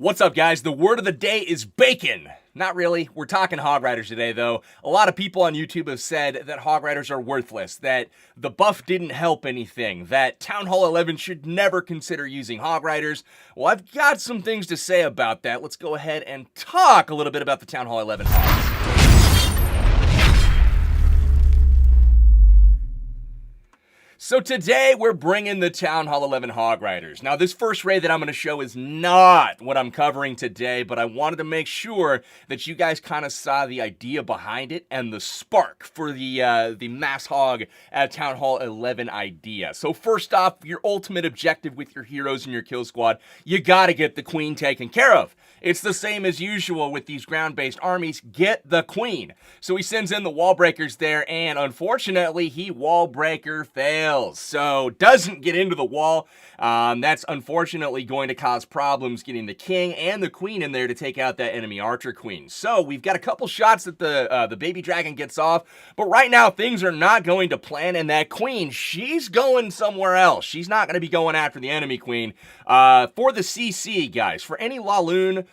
What's up, guys? The word of the day is bacon. Not really. We're talking Hog Riders today, though. A lot of people on YouTube have said that Hog Riders are worthless, that the buff didn't help anything, that Town Hall 11 should never consider using Hog Riders. Well, I've got some things to say about that. Let's go ahead and talk a little bit about the Town Hall 11 Hogs. So today we're bringing the Town Hall 11 Hog Riders. Now this first raid that I'm going to show is not what I'm covering today, but I wanted to make sure that you guys kind of saw the idea behind it and the spark for the Mass Hog at Town Hall 11 idea. So first off, your ultimate objective with your heroes and your kill squad, you got to get the queen taken care of. It's the same as usual with these ground-based armies. Get the queen. So he sends in the wall breakers there, and unfortunately, he wall breaker fails. So doesn't get into the wall. That's unfortunately going to cause problems getting the king and the queen in there to take out that enemy archer queen. So we've got a couple shots that the baby dragon gets off, but right now things are not going to plan, and that queen, she's going somewhere else. She's not going to be going after the enemy queen. For the CC, guys, for any Laloon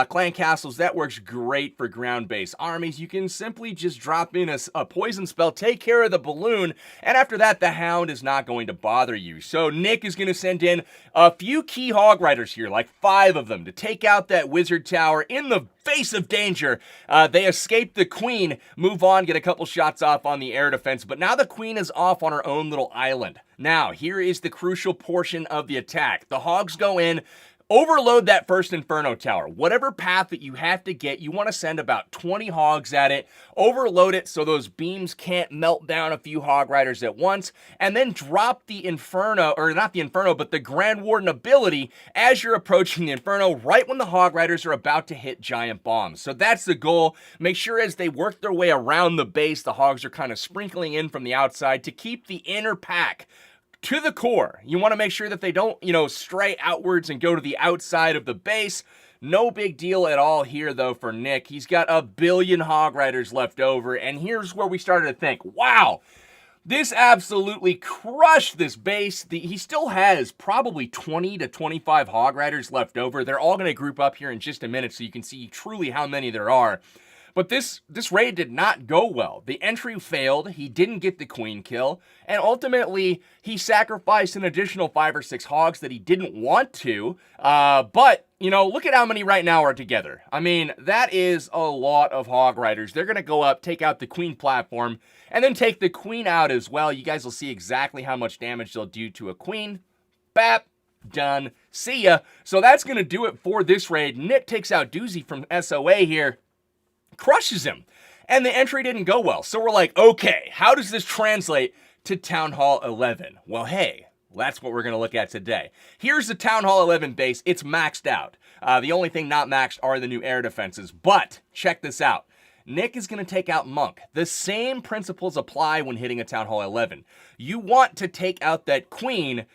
clan castles, that works great for ground-based armies. You can simply just drop in a poison spell, take care of the balloon, and after that, the hound is not going to bother you. So Nick is going to send in a few key Hog Riders here, like 5 of them, to take out that wizard tower in the face of danger. They escape the queen, move on, get a couple shots off on the air defense, but now the queen is off on her own little island. Now, here is the crucial portion of the attack. The Hogs go in, overload that first Inferno Tower. Whatever path that you have to get, you want to send about 20 Hogs at it, overload it so those beams can't melt down a few Hog Riders at once, and then drop the Inferno, or not the Inferno, but the Grand Warden ability as you're approaching the Inferno right when the Hog Riders are about to hit giant bombs. So that's the goal. Make sure as they work their way around the base, the Hogs are kind of sprinkling in from the outside to keep the inner pack to the core. You want to make sure that they don't, stray outwards and go to the outside of the base. No big deal at all here, though, for Nick. He's got a billion Hog Riders left over, and here's where we started to think, wow, this absolutely crushed this base. He still has probably 20 to 25 Hog Riders left over. They're all going to group up here in just a minute so you can see truly how many there are. But this raid did not go well. The entry failed, he didn't get the queen kill, and ultimately, he sacrificed an additional 5 or 6 hogs that he didn't want to, but, look at how many right now are together. I mean, that is a lot of Hog Riders. They're going to go up, take out the queen platform, and then take the queen out as well. You guys will see exactly how much damage they'll do to a queen. Bap. Done. See ya. So that's going to do it for this raid. Nick takes out Doozy from SOA here. Crushes him, and the entry didn't go well. So we're like, okay, how does this translate to Town Hall 11? Well, hey, that's what we're going to look at today. Here's the Town Hall 11 base. It's maxed out. The only thing not maxed are the new air defenses, but check this out. Nick is going to take out Monk. The same principles apply when hitting a Town Hall 11. You want to take out that queen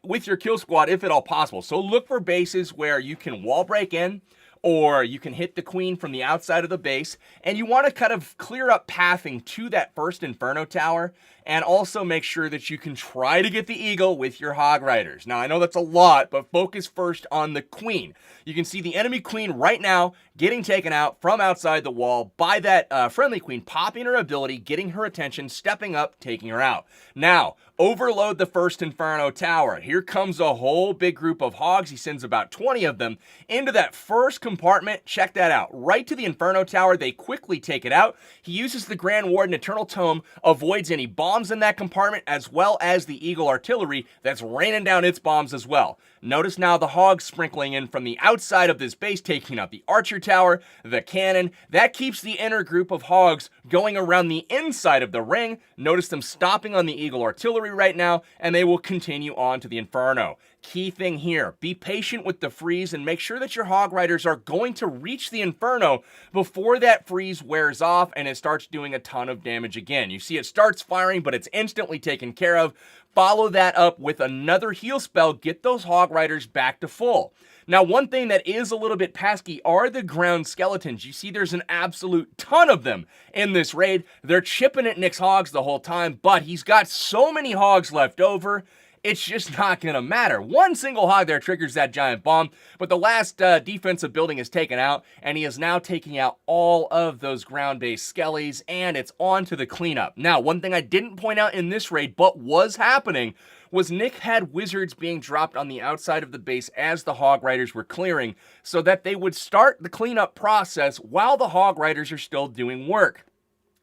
with your kill squad if at all possible. So look for bases where you can wall break in, or you can hit the queen from the outside of the base, and you want to kind of clear up pathing to that first Inferno Tower, and also make sure that you can try to get the Eagle with your Hog Riders. Now, I know that's a lot, but focus first on the queen. You can see the enemy queen right now getting taken out from outside the wall by that friendly queen, popping her ability, getting her attention, stepping up, taking her out. Now, overload the first Inferno Tower. Here comes a whole big group of Hogs. He sends about 20 of them into that first compartment. Check that out. Right to the Inferno Tower. They quickly take it out. He uses the Grand Warden Eternal Tome, avoids any bombs in that compartment, as well as the Eagle Artillery that's raining down its bombs as well. Notice now the Hogs sprinkling in from the outside of this base, taking out the Archer Tower, the cannon. That keeps the inner group of Hogs going around the inside of the ring. Notice them stopping on the Eagle Artillery right now, and they will continue on to the Inferno. Key thing here, be patient with the freeze and make sure that your Hog Riders are going to reach the Inferno before that freeze wears off and it starts doing a ton of damage again. You see it starts firing, but it's instantly taken care of. Follow that up with another heal spell, get those Hog Riders back to full. Now, one thing that is a little bit pesky are the ground skeletons. You see there's an absolute ton of them in this raid. They're chipping at Nick's Hogs the whole time, but he's got so many Hogs left over. it's just not going to matter. One single hog there triggers that giant bomb, but the last defensive building is taken out, and he is now taking out all of those ground-based skellies, and it's on to the cleanup. Now, one thing I didn't point out in this raid, but was happening, was Nick had wizards being dropped on the outside of the base as the Hog Riders were clearing, so that they would start the cleanup process while the Hog Riders are still doing work.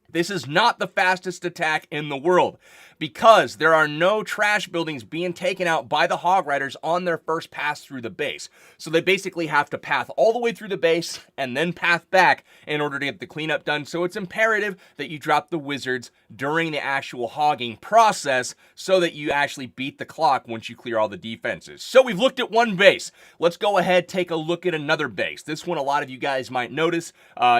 This is not the fastest attack in the world, because there are no trash buildings being taken out by the Hog Riders on their first pass through the base. So they basically have to path all the way through the base and then path back in order to get the cleanup done. So it's imperative that you drop the wizards during the actual hogging process so that you actually beat the clock once you clear all the defenses. So we've looked at one base. Let's go ahead, take a look at another base. This one a lot of you guys might notice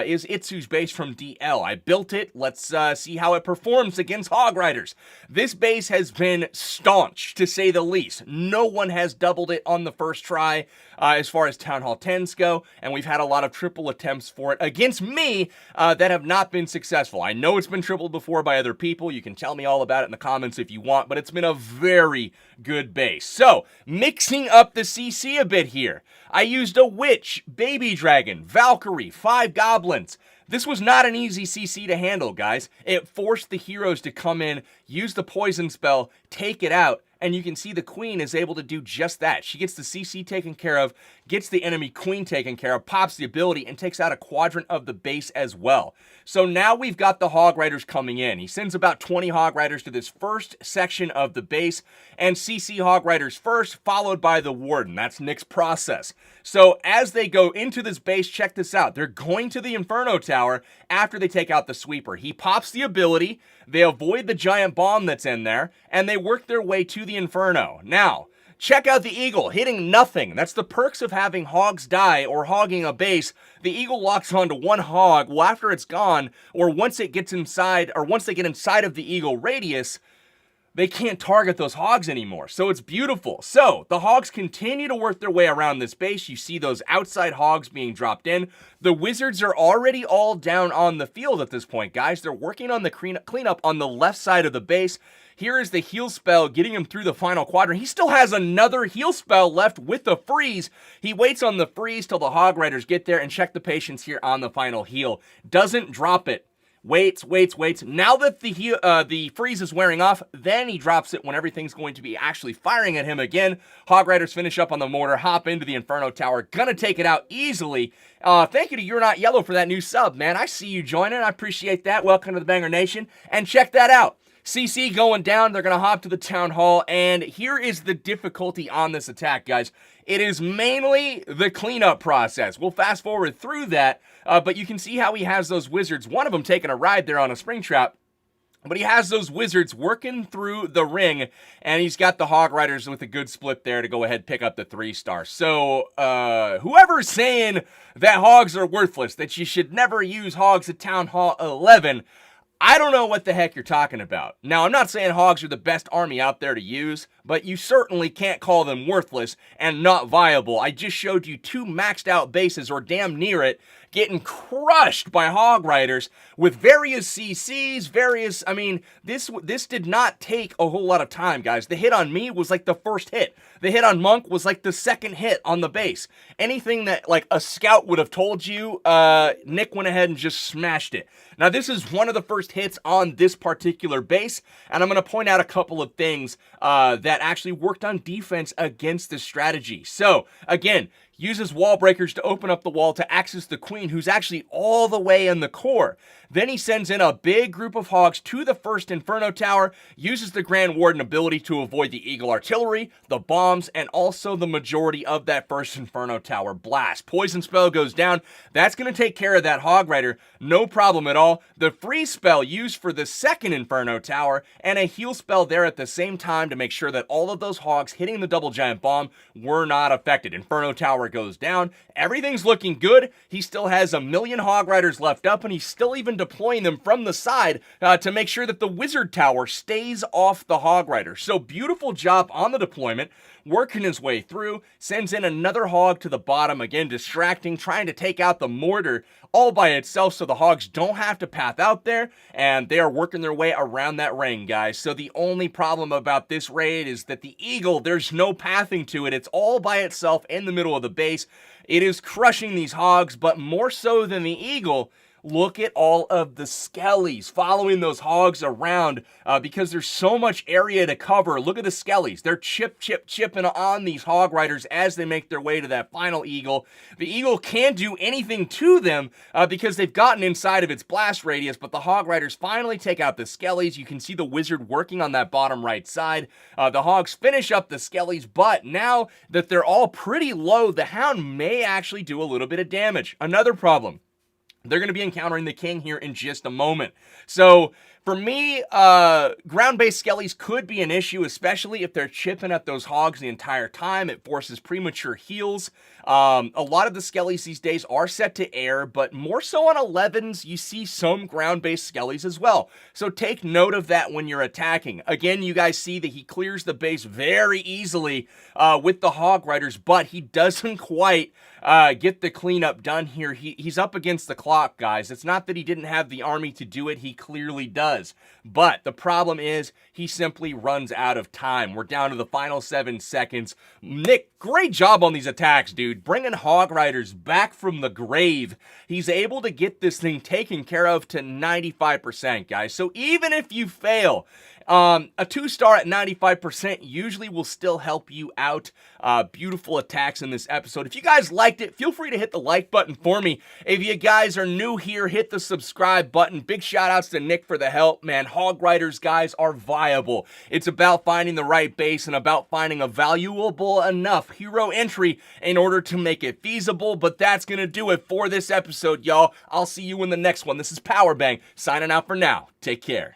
is Itsu's base from DL. I built it. Let's see how it performs against Hog Riders. This base has been staunch, to say the least. No one has doubled it on the first try as far as Town Hall 10s go, and we've had a lot of triple attempts for it against me that have not been successful. I know it's been tripled before by other people. You can tell me all about it in the comments if you want, but it's been a very good base. So, mixing up the CC a bit here. I used a Witch, Baby Dragon, Valkyrie, 5 Goblins. This was not an easy CC to handle, guys. It forced the heroes to come in, use the poison spell, take it out, and you can see the queen is able to do just that. She gets the CC taken care of, gets the enemy queen taken care of, pops the ability, and takes out a quadrant of the base as well. So now we've got the Hog Riders coming in. He sends about 20 Hog Riders to this first section of the base, and CC Hog Riders first, followed by the Warden. That's Nick's process. So as they go into this base, check this out. They're going to the Inferno Tower after they take out the Sweeper. He pops the ability, they avoid the giant bomb that's in there, and they work their way to the Inferno. Now, check out the Eagle, hitting nothing. That's the perks of having hogs die or hogging a base. The Eagle locks onto one hog. Well, after it's gone, or once it gets inside, or once they get inside of the Eagle radius, they can't target those hogs anymore. So it's beautiful. So the hogs continue to work their way around this base. You see those outside hogs being dropped in. The wizards are already all down on the field at this point, guys. They're working on the cleanup on the left side of the base. Here is the heal spell getting him through the final quadrant. He still has another heal spell left with the freeze. He waits on the freeze till the Hog Riders get there, and check the patience here on the final heal. Doesn't drop it. Waits. Now that the freeze is wearing off, then he drops it when everything's going to be actually firing at him again. Hog Riders finish up on the mortar, hop into the Inferno Tower, gonna take it out easily. Thank you to You're Not Yellow for that new sub, man. I see you joining. I appreciate that. Welcome to the Banger Nation. And check that out. CC going down, they're going to hop to the Town Hall, and here is the difficulty on this attack, guys. It is mainly the cleanup process. We'll fast forward through that, but you can see how he has those wizards, one of them taking a ride there on a spring trap, but he has those wizards working through the ring, and he's got the Hog Riders with a good split there to go ahead and pick up the 3-star. So, whoever's saying that hogs are worthless, that you should never use hogs at Town Hall 11, I don't know what the heck you're talking about. Now, I'm not saying hogs are the best army out there to use, but you certainly can't call them worthless and not viable. I just showed you 2 maxed out bases, or damn near it, getting crushed by Hog Riders with various CCs, I mean, this did not take a whole lot of time, guys. The hit on me was like the first hit. The hit on Monk was like the second hit on the base. Anything that like a scout would have told you, Nick went ahead and just smashed it. Now, this is one of the first hits on this particular base, and I'm going to point out a couple of things that actually worked on defense against this strategy. So, again, uses wall breakers to open up the wall to access the queen, who's actually all the way in the core. Then he sends in a big group of hogs to the first Inferno Tower, uses the Grand Warden ability to avoid the Eagle artillery, the bombs, and also the majority of that first Inferno Tower blast. Poison spell goes down. That's going to take care of that Hog Rider. No problem at all. The freeze spell used for the second Inferno Tower, and a heal spell there at the same time to make sure that all of those hogs hitting the double giant bomb were not affected. Inferno Tower goes down. Everything's looking good. He still has 1 million Hog Riders left up, and he's still even deploying them from the side to make sure that the Wizard Tower stays off the Hog Rider. So beautiful job on the deployment. working his way through, sends in another hog to the bottom, again distracting, trying to take out the mortar all by itself so the hogs don't have to path out there, and they are working their way around that ring, guys. So the only problem about this raid is that the eagle, there's no pathing to it. It's all by itself in the middle of the base. It is crushing these hogs, but more so than the eagle, look at all of the skellies following those hogs around because there's so much area to cover. Look at the skellies. They're chipping on these hog riders as they make their way to that final eagle. The eagle can't do anything to them because they've gotten inside of its blast radius, but the hog riders finally take out the skellies. You can see the wizard working on that bottom right side. The hogs finish up the skellies, but now that they're all pretty low, the hound may actually do a little bit of damage. Another problem. They're going to be encountering the king here in just a moment. So for me, ground-based skellies could be an issue, especially if they're chipping at those hogs the entire time. It forces premature heals. A lot of the skellies these days are set to air, but more so on 11s, you see some ground-based skellies as well. So take note of that when you're attacking. Again, you guys see that he clears the base very easily with the hog riders, but he doesn't quite get the cleanup done here. He's up against the clock, guys. It's not that he didn't have the army to do it. He clearly does. But the problem is he simply runs out of time. We're down to the final 7 seconds. Nick, great job on these attacks, dude. Bringing hog riders back from the grave. He's able to get this thing taken care of to 95%, guys. So even if you fail, a 2-star at 95% usually will still help you out. Beautiful attacks in this episode. If you guys liked it, feel free to hit the like button for me. If you guys are new here, hit the subscribe button. Big shout outs to Nick for the help, man. Hog riders, guys, are viable. It's about finding the right base and about finding a valuable enough hero entry in order to make it feasible. But that's gonna do it for this episode, y'all. I'll see you in the next one. This is Powerbang signing out for now. Take care.